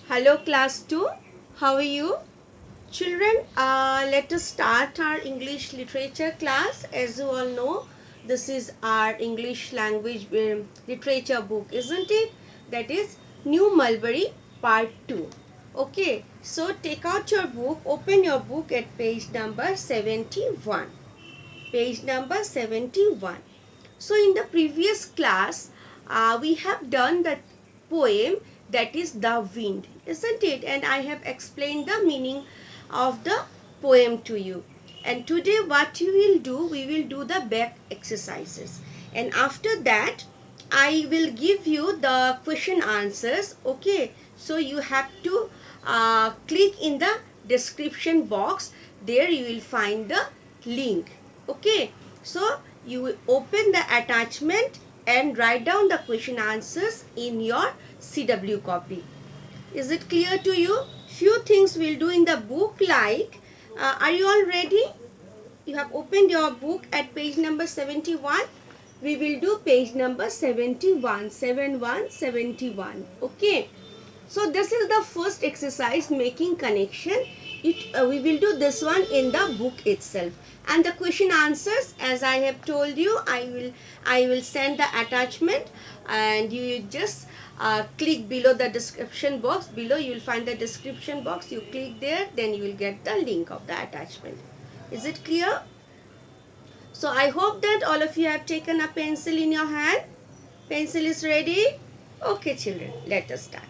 Hello class 2, how are you? Children, let us start our English literature class. As you all know, this is our English language literature book, isn't it? That is New Mulberry Part 2. Okay, so take out your book, open your book at page number 71. Page number 71. So in the previous class, we have done the poem that is The Wind, isn't it? And I have explained the meaning of the poem to you. And today what you will do, we will do the back exercises. And after that, I will give you the question answers. Okay, so you have to click in the description box. There you will find the link. Okay, so you will open the attachment and write down the question answers in your CW copy. Is it clear to you? Few things we'll do in the book, like are you all ready? You have opened your book at page number 71. We will do page number 71, 71, 71. Okay. So this is the first exercise, making connection. We will do this one in the book itself. And the question answers, as I have told you, I will send the attachment, and you just click below the description box. Below you will find the description box. You click there, then you will get the link of the attachment. Is it clear? So I hope that all of you have taken a pencil in your hand. Pencil is ready? Okay children, let us start.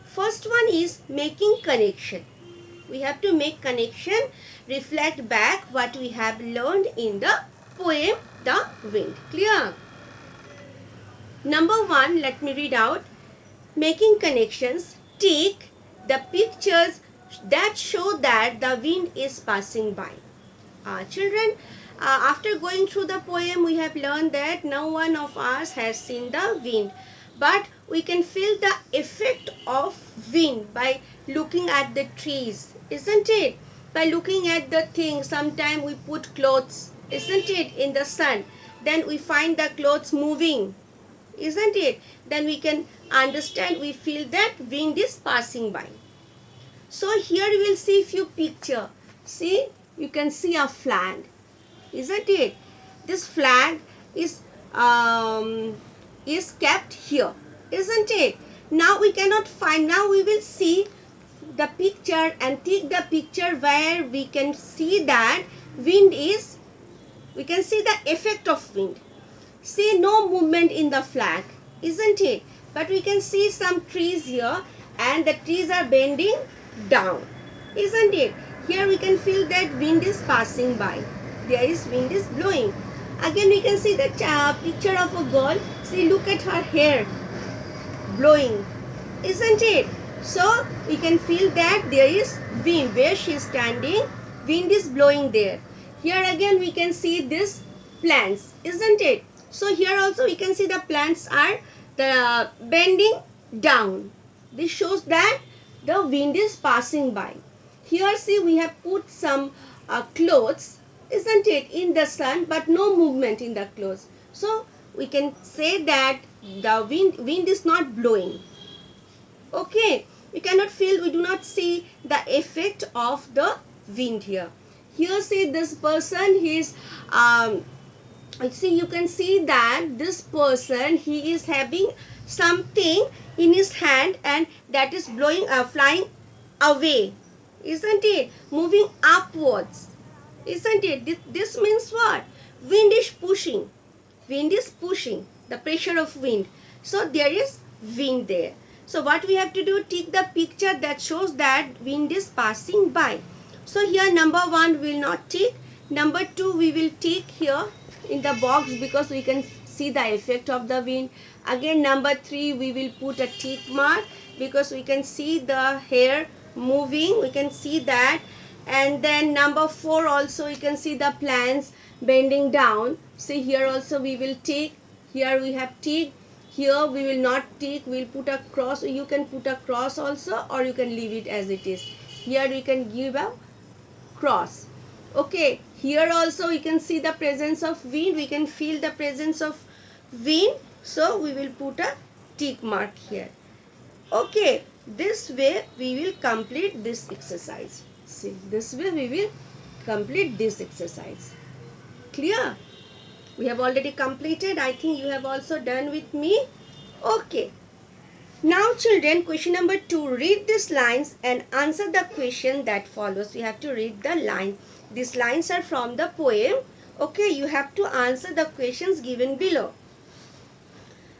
First one is making connection. We have to make connection, reflect back what we have learned in the poem The Wind. Clear? Number 1, let me read out. Making connections, take the pictures that show that the wind is passing by. Children, after going through the poem, we have learned that no one of us has seen the wind. But we can feel the effect of wind by looking at the trees, isn't it? By looking at the things. Sometimes we put clothes, isn't it, in the sun. Then we find the clothes moving, isn't it? Then we can understand, we feel that wind is passing by. So here we will see few picture. See, you can see a flag, isn't it? This flag is kept here, isn't it? Now we cannot find. Now we will see the picture and take the picture where we can see that wind is. We can see the effect of wind. See, no movement in the flag, isn't it? But we can see some trees here, and the trees are bending down, isn't it? Here we can feel that wind is passing by. There is wind is blowing. Again we can see the picture of a girl. See, look at her hair blowing, isn't it? So we can feel that there is wind where she is standing. Wind is blowing there. Here again we can see this plants, isn't it? So here also we can see the plants are bending down. This shows that the wind is passing by. Here see, we have put some clothes, isn't it, in the sun, but no movement in the clothes. So we can say that the wind is not blowing. Okay, we cannot feel, we do not see the effect of the wind here. Here see, this person, he is see, you can see that this person, he is having something in his hand, and that is blowing, flying away, isn't it? Moving upwards, isn't it? This means what? Wind is pushing. Wind is pushing, the pressure of wind. So there is wind there. So what we have to do, take the picture that shows that wind is passing by. So here number 1 we will not take. Number 2 we will take here in the box, because we can see the effect of the wind. Again number 3 we will put a tick mark, because we can see the hair moving, we can see that. And then number 4 also you can see the plants bending down. See, here also we will take. Here we have tick. Here we will not tick, we will put a cross. You can put a cross also, or you can leave it as it is. Here we can give a cross. Okay, here also we can see the presence of wind, we can feel the presence of wind. So we will put a tick mark here. Okay, This way we will complete this exercise. See, this way we will complete this exercise. Clear? We have already completed. I think you have also done with me. Okay. Now children, question number 2. Read these lines and answer the question that follows. You have to read the line. These lines are from the poem. Okay, you have to answer the questions given below.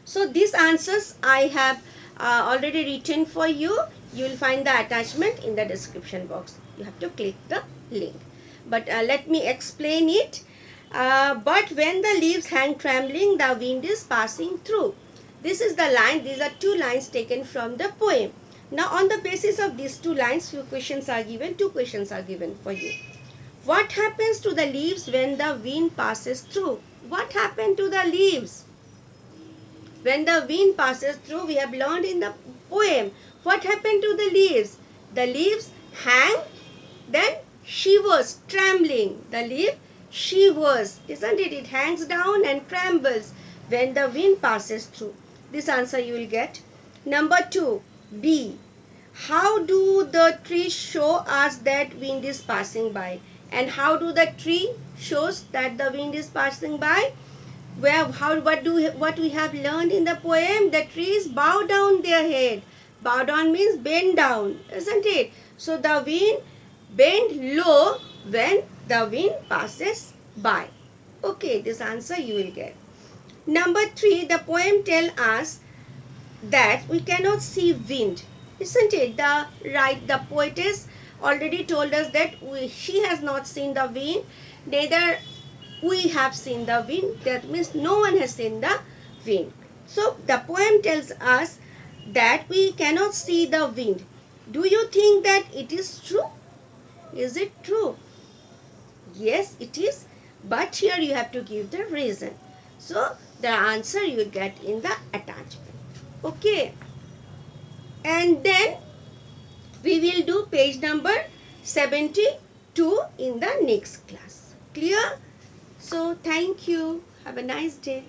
So these answers I have already written for you. You will find the attachment in the description box. You have to click the link. But let me explain it. But when the leaves hang trembling, the wind is passing through. This is the line. These are 2 lines taken from the poem. Now on the basis of these 2 lines, few questions are given. 2 questions are given for you. What happens to the leaves when the wind passes through? What happened to the leaves? When the wind passes through, we have learned in the poem. What happened to the leaves? The leaves hang, then shivers, trembling. The leaf shivers, isn't it? It hangs down and trembles when the wind passes through. This answer you will get. Number 2, B. How do the trees show us that wind is passing by? And how do the tree shows that the wind is passing by? What we have learned in the poem? The trees bow down their head. Bow down means bend down, isn't it? So the wind bend low when the wind passes by. Okay, this answer you will get. Number 3, the poem tells us that we cannot see wind, isn't it? The poetess already told us that she has not seen the wind, neither we have seen the wind. That means no one has seen the wind. So the poem tells us that we cannot see the wind. Do you think that it is true? Is it true? Yes, it is. But here you have to give the reason. So the answer you get in the attachment. Okay. And then we will do page number 72 in the next class. Clear? So thank you. Have a nice day.